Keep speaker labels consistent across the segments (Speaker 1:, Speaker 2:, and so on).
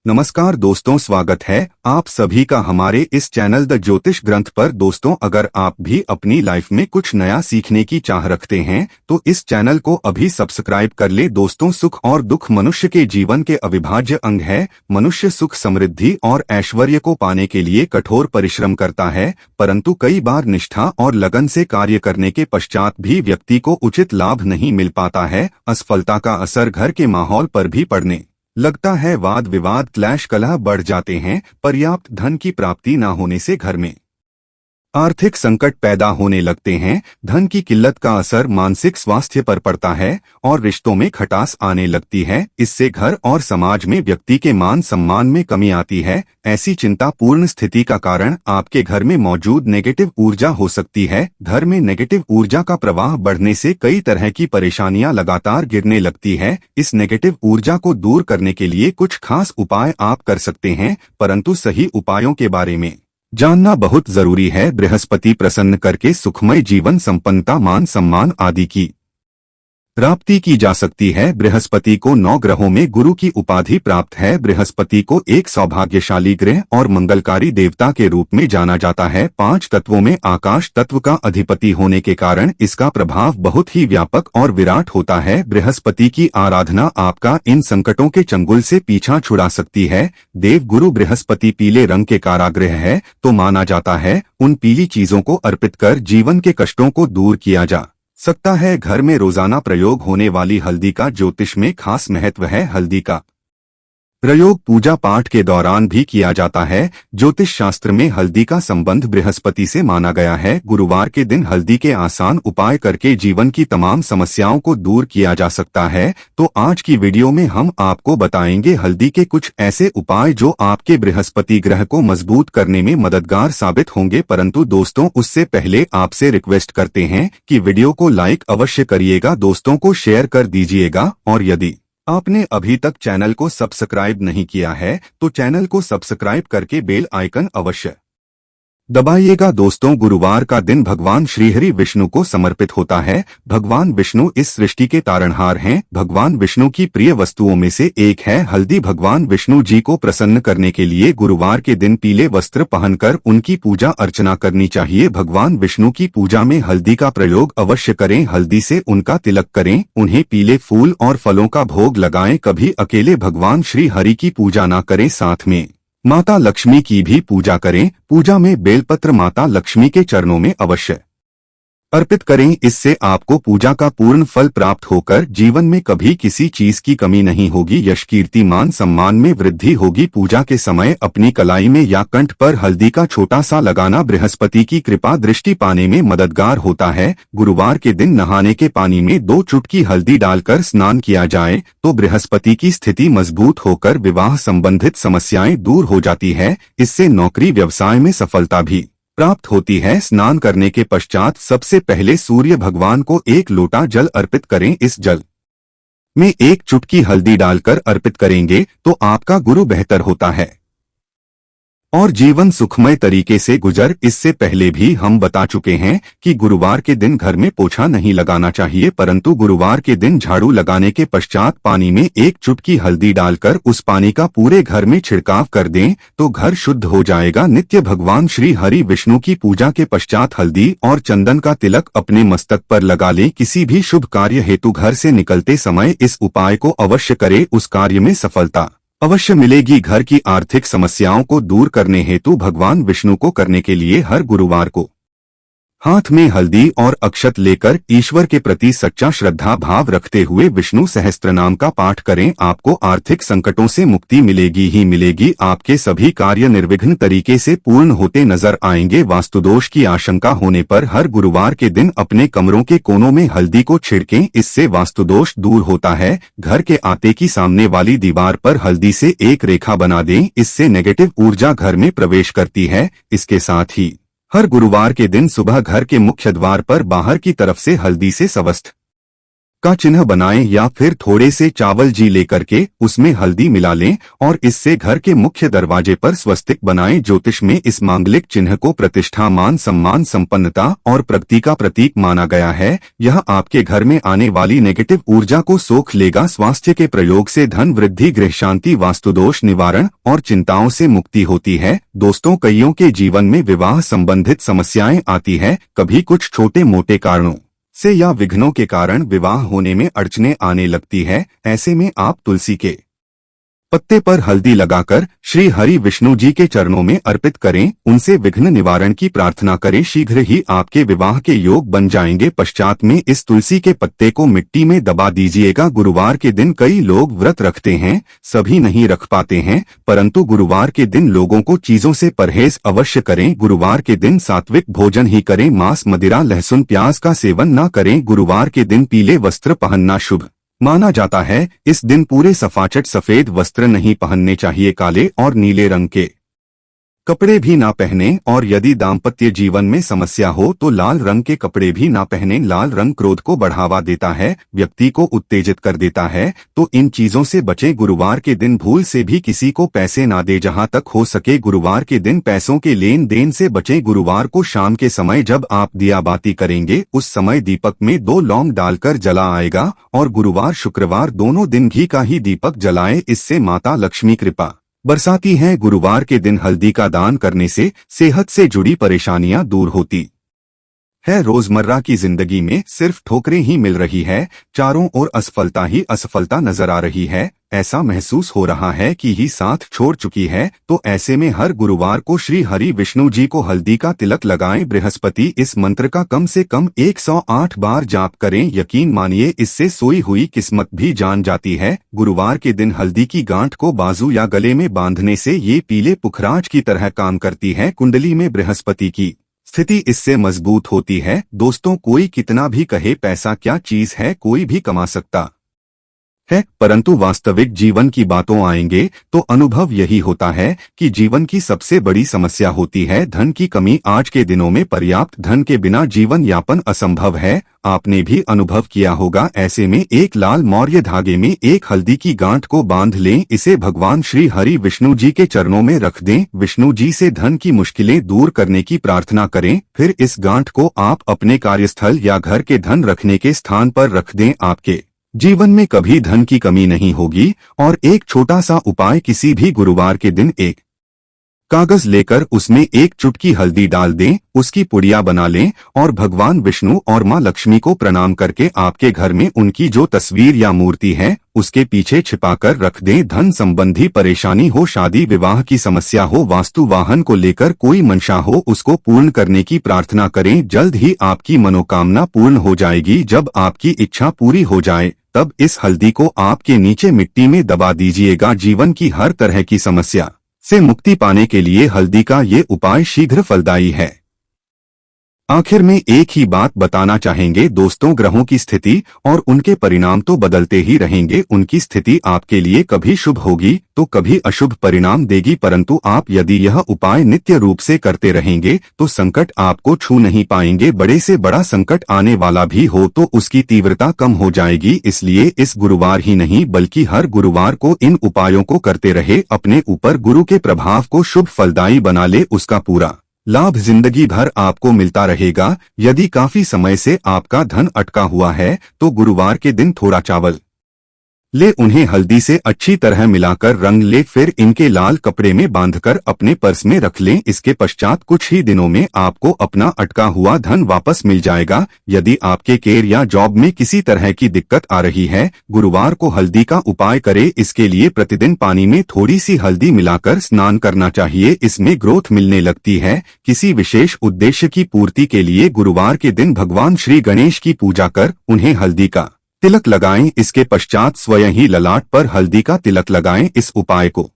Speaker 1: नमस्कार दोस्तों, स्वागत है आप सभी का हमारे इस चैनल द ज्योतिष ग्रंथ पर। दोस्तों, अगर आप भी अपनी लाइफ में कुछ नया सीखने की चाह रखते हैं तो इस चैनल को अभी सब्सक्राइब कर ले। दोस्तों, सुख और दुख मनुष्य के जीवन के अविभाज्य अंग है। मनुष्य सुख, समृद्धि और ऐश्वर्य को पाने के लिए कठोर परिश्रम करता है, परंतु कई बार निष्ठा और लगन से कार्य करने के पश्चात भी व्यक्ति को उचित लाभ नहीं मिल पाता है। असफलता का असर घर के माहौल पर भी पड़ने लगता है। वाद विवाद, क्लैश, कलह बढ़ जाते हैं। पर्याप्त धन की प्राप्ति न होने से घर में आर्थिक संकट पैदा होने लगते हैं। धन की किल्लत का असर मानसिक स्वास्थ्य पर पड़ता है और रिश्तों में खटास आने लगती है। इससे घर और समाज में व्यक्ति के मान सम्मान में कमी आती है। ऐसी चिंतापूर्ण स्थिति का कारण आपके घर में मौजूद नेगेटिव ऊर्जा हो सकती है। घर में नेगेटिव ऊर्जा का प्रवाह बढ़ने से कई तरह की परेशानियां लगातार गिरने लगती है। इस नेगेटिव ऊर्जा को दूर करने के लिए कुछ खास उपाय आप कर सकते हैं, परंतु सही उपायों के बारे में जानना बहुत जरूरी है। बृहस्पति प्रसन्न करके सुखमय जीवन, संपन्नता, मान सम्मान आदि की प्राप्ति की जा सकती है। बृहस्पति को 9 ग्रहों में गुरु की उपाधि प्राप्त है। बृहस्पति को एक सौभाग्यशाली ग्रह और मंगलकारी देवता के रूप में जाना जाता है। 5 तत्वों में आकाश तत्व का अधिपति होने के कारण इसका प्रभाव बहुत ही व्यापक और विराट होता है। बृहस्पति की आराधना आपका इन संकटों के चंगुल से पीछा छुड़ा सकती है। देव गुरु बृहस्पति पीले रंग के कारागृह है तो माना जाता है। उन पीली चीजों को अर्पित कर जीवन के कष्टों को दूर किया जा सकता है। घर में रोजाना प्रयोग होने वाली हल्दी का ज्योतिष में खास महत्व है। हल्दी का प्रयोग पूजा पाठ के दौरान भी किया जाता है। ज्योतिष शास्त्र में हल्दी का संबंध बृहस्पति से माना गया है। गुरुवार के दिन हल्दी के आसान उपाय करके जीवन की तमाम समस्याओं को दूर किया जा सकता है। तो आज की वीडियो में हम आपको बताएंगे हल्दी के कुछ ऐसे उपाय जो आपके बृहस्पति ग्रह को मजबूत करने में मददगार साबित होंगे। परंतु दोस्तों, उससे पहले आपसे रिक्वेस्ट करते हैं कि वीडियो को लाइक अवश्य करिएगा, दोस्तों को शेयर कर दीजिएगा और यदि आपने अभी तक चैनल को सब्सक्राइब नहीं किया है तो चैनल को सब्सक्राइब करके बेल आइकन अवश्य दबाइएगा। दोस्तों, गुरुवार का दिन भगवान श्रीहरि विष्णु को समर्पित होता है। भगवान विष्णु इस सृष्टि के तारणहार हैं। भगवान विष्णु की प्रिय वस्तुओं में से एक है हल्दी। भगवान विष्णु जी को प्रसन्न करने के लिए गुरुवार के दिन पीले वस्त्र पहनकर उनकी पूजा अर्चना करनी चाहिए। भगवान विष्णु की पूजा में हल्दी का प्रयोग अवश्य करें। हल्दी से उनका तिलक करें, उन्हें पीले फूल और फलों का भोग लगाएं। कभी अकेले भगवान श्री हरि की पूजा न करें, साथ में माता लक्ष्मी की भी पूजा करें। पूजा में बेलपत्र माता लक्ष्मी के चरणों में अवश्य अर्पित करें। इससे आपको पूजा का पूर्ण फल प्राप्त होकर जीवन में कभी किसी चीज की कमी नहीं होगी। यश, कीर्ति, मान सम्मान में वृद्धि होगी। पूजा के समय अपनी कलाई में या कंठ पर हल्दी का छोटा सा लगाना बृहस्पति की कृपा दृष्टि पाने में मददगार होता है। गुरुवार के दिन नहाने के पानी में 2 चुटकी हल्दी डालकर स्नान किया जाए तो बृहस्पति की स्थिति मजबूत होकर विवाह संबंधित समस्याएं दूर हो जाती है। इससे नौकरी व्यवसाय में सफलता भी प्राप्त होती है। स्नान करने के पश्चात सबसे पहले सूर्य भगवान को 1 लोटा जल अर्पित करें। इस जल में 1 चुटकी हल्दी डालकर अर्पित करेंगे तो आपका गुरु बेहतर होता है और जीवन सुखमय तरीके से गुजर। इससे पहले भी हम बता चुके हैं कि गुरुवार के दिन घर में पोछा नहीं लगाना चाहिए, परंतु गुरुवार के दिन झाड़ू लगाने के पश्चात पानी में 1 चुटकी हल्दी डालकर उस पानी का पूरे घर में छिड़काव कर दें तो घर शुद्ध हो जाएगा। नित्य भगवान श्री हरि विष्णु की पूजा के पश्चात हल्दी और चंदन का तिलक अपने मस्तक पर लगा लें। किसी भी शुभ कार्य हेतु घर से निकलते समय इस उपाय को अवश्य करें, उस कार्य में सफलता अवश्य मिलेगी। घर की आर्थिक समस्याओं को दूर करने हेतु भगवान विष्णु को करने के लिए हर गुरुवार को हाथ में हल्दी और अक्षत लेकर ईश्वर के प्रति सच्चा श्रद्धा भाव रखते हुए विष्णु सहस्त्रनाम का पाठ करें। आपको आर्थिक संकटों से मुक्ति मिलेगी ही मिलेगी। आपके सभी कार्य निर्विघ्न तरीके से पूर्ण होते नजर आएंगे। वास्तुदोष की आशंका होने पर हर गुरुवार के दिन अपने कमरों के कोनों में हल्दी को छिड़कें, इससे वास्तुदोष दूर होता है। घर के आते की सामने वाली दीवार पर हल्दी से एक रेखा बना दें, इससे नेगेटिव ऊर्जा घर में प्रवेश करती है। इसके साथ ही हर गुरुवार के दिन सुबह घर के मुख्य द्वार पर बाहर की तरफ से हल्दी से स्वस्थ का चिन्ह बनाएं या फिर थोड़े से चावल जी लेकर के उसमें हल्दी मिला लें और इससे घर के मुख्य दरवाजे पर स्वस्तिक बनाएं। ज्योतिष में इस मांगलिक चिन्ह को प्रतिष्ठा, मान सम्मान, संपन्नता और प्रगति का प्रतीक माना गया है। यह आपके घर में आने वाली नेगेटिव ऊर्जा को सोख लेगा। स्वास्थ्य के प्रयोग से धन वृद्धि, गृह शांति, वास्तुदोष निवारण और चिंताओं से मुक्ति होती है। दोस्तों, कईयों के जीवन में विवाह संबंधित समस्याएं आती है। कभी कुछ छोटे मोटे कारणों से या विघ्नों के कारण विवाह होने में अड़चने आने लगती है। ऐसे में आप तुलसी के पत्ते पर हल्दी लगाकर श्री हरि विष्णु जी के चरणों में अर्पित करें, उनसे विघ्न निवारण की प्रार्थना करें। शीघ्र ही आपके विवाह के योग बन जाएंगे। पश्चात में इस तुलसी के पत्ते को मिट्टी में दबा दीजिएगा। गुरुवार के दिन कई लोग व्रत रखते हैं, सभी नहीं रख पाते हैं, परंतु गुरुवार के दिन लोगों को चीजों से परहेज अवश्य करें। गुरुवार के दिन सात्विक भोजन ही करें, मांस, मदिरा, लहसुन, प्याज का सेवन न करें। गुरुवार के दिन पीले वस्त्र पहनना शुभ माना जाता है। इस दिन पूरे सफाचट सफेद वस्त्र नहीं पहनने चाहिए, काले और नीले रंग के कपड़े भी ना पहने और यदि दाम्पत्य जीवन में समस्या हो तो लाल रंग के कपड़े भी ना पहने। लाल रंग क्रोध को बढ़ावा देता है, व्यक्ति को उत्तेजित कर देता है, तो इन चीजों से बचें। गुरुवार के दिन भूल से भी किसी को पैसे ना दे। जहां तक हो सके गुरुवार के दिन पैसों के लेन देन से बचें। गुरुवार को शाम के समय जब आप दिया बाती करेंगे उस समय दीपक में 2 लौंग डालकर जला आएगा और गुरुवार शुक्रवार दोनों दिन घी का ही दीपक जलाएं। इससे माता लक्ष्मी कृपा बरसाती हैं। गुरुवार के दिन हल्दी का दान करने से सेहत से जुड़ी परेशानियां दूर होती है। रोजमर्रा की जिंदगी में सिर्फ ठोकरें ही मिल रही है, चारों ओर असफलता ही असफलता नजर आ रही है। ऐसा महसूस हो रहा है कि ही साथ छोड़ चुकी है। तो ऐसे में हर गुरुवार को श्री हरि विष्णु जी को हल्दी का तिलक लगाएं। बृहस्पति इस मंत्र का कम से कम 108 बार जाप करें। यकीन मानिए इससे सोई हुई किस्मत भी जान जाती है। गुरुवार के दिन हल्दी की गांठ को बाजू या गले में बांधने से ये पीले पुखराज की तरह काम करती है। कुंडली में बृहस्पति की स्थिति इससे मजबूत होती है। दोस्तों, कोई कितना भी कहे पैसा क्या चीज है, कोई भी कमा सकता है, परंतु वास्तविक जीवन की बातों आएंगे तो अनुभव यही होता है कि जीवन की सबसे बड़ी समस्या होती है धन की कमी। आज के दिनों में पर्याप्त धन के बिना जीवन यापन असंभव है, आपने भी अनुभव किया होगा। ऐसे में एक लाल मौर्य धागे में एक हल्दी की गांठ को बांध लें, इसे भगवान श्री हरि विष्णु जी के चरणों में रख दें। विष्णु जी से धन की मुश्किलें दूर करने की प्रार्थना करें। फिर इस गांठ को आप अपने कार्यस्थल या घर के धन रखने के स्थान पर रख दें। आपके जीवन में कभी धन की कमी नहीं होगी। और एक छोटा सा उपाय, किसी भी गुरुवार के दिन एक कागज लेकर उसमें एक चुटकी हल्दी डाल दें, उसकी पुड़िया बना लें और भगवान विष्णु और मां लक्ष्मी को प्रणाम करके आपके घर में उनकी जो तस्वीर या मूर्ति है उसके पीछे छिपाकर रख दें। धन संबंधी परेशानी हो, शादी विवाह की समस्या हो, वास्तु वाहन को लेकर कोई मंशा हो, उसको पूर्ण करने की प्रार्थना करें। जल्द ही आपकी मनोकामना पूर्ण हो जाएगी। जब आपकी इच्छा पूरी हो जाए तब इस हल्दी को आपके नीचे मिट्टी में दबा दीजिएगा। जीवन की हर तरह की समस्या से मुक्ति पाने के लिए हल्दी का ये उपाय शीघ्र फलदायी है। आखिर में एक ही बात बताना चाहेंगे दोस्तों, ग्रहों की स्थिति और उनके परिणाम तो बदलते ही रहेंगे। उनकी स्थिति आपके लिए कभी शुभ होगी तो कभी अशुभ परिणाम देगी, परंतु आप यदि यह उपाय नित्य रूप से करते रहेंगे तो संकट आपको छू नहीं पाएंगे। बड़े से बड़ा संकट आने वाला भी हो तो उसकी तीव्रता कम हो जाएगी। इसलिए इस गुरुवार ही नहीं बल्कि हर गुरुवार को इन उपायों को करते रहे। अपने ऊपर गुरु के प्रभाव को शुभ फलदायी बना ले, उसका पूरा लाभ जिंदगी भर आपको मिलता रहेगा। यदि काफी समय से आपका धन अटका हुआ है तो गुरुवार के दिन थोड़ा चावल ले, उन्हें हल्दी से अच्छी तरह मिलाकर रंग ले, फिर इनके लाल कपड़े में बांधकर अपने पर्स में रख लें। इसके पश्चात कुछ ही दिनों में आपको अपना अटका हुआ धन वापस मिल जाएगा। यदि आपके कैरियर या जॉब में किसी तरह की दिक्कत आ रही है, गुरुवार को हल्दी का उपाय करें। इसके लिए प्रतिदिन पानी में थोड़ी सी हल्दी मिलाकर स्नान करना चाहिए, इसमें ग्रोथ मिलने लगती है। किसी विशेष उद्देश्य की पूर्ति के लिए गुरुवार के दिन भगवान श्री गणेश की पूजा कर उन्हें हल्दी का तिलक लगाएं। इसके पश्चात स्वयं ही ललाट पर हल्दी का तिलक लगाएं। इस उपाय को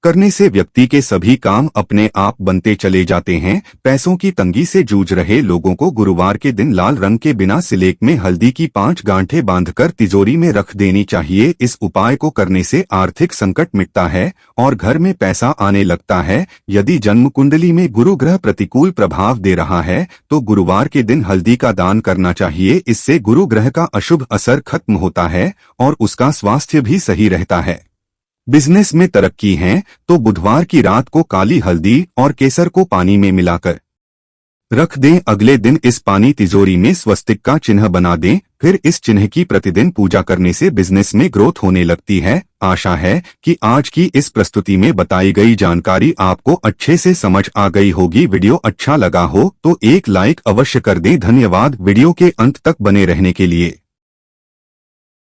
Speaker 1: करने से व्यक्ति के सभी काम अपने आप बनते चले जाते हैं। पैसों की तंगी से जूझ रहे लोगों को गुरुवार के दिन लाल रंग के बिना सिलेक में हल्दी की 5 गांठें बांधकर तिजोरी में रख देनी चाहिए। इस उपाय को करने से आर्थिक संकट मिटता है और घर में पैसा आने लगता है। यदि जन्म कुंडली में गुरु ग्रह प्रतिकूल प्रभाव दे रहा है तो गुरुवार के दिन हल्दी का दान करना चाहिए। इससे गुरु ग्रह का अशुभ असर खत्म होता है और उसका स्वास्थ्य भी सही रहता है। बिजनेस में तरक्की है तो बुधवार की रात को काली हल्दी और केसर को पानी में मिलाकर रख दें। अगले दिन इस पानी तिजोरी में स्वस्तिक का चिन्ह बना दें। फिर इस चिन्ह की प्रतिदिन पूजा करने से बिजनेस में ग्रोथ होने लगती है। आशा है कि आज की इस प्रस्तुति में बताई गई जानकारी आपको अच्छे से समझ आ गई होगी। वीडियो अच्छा लगा हो तो एक लाइक अवश्य कर दें। धन्यवाद वीडियो के अंत तक बने रहने के लिए।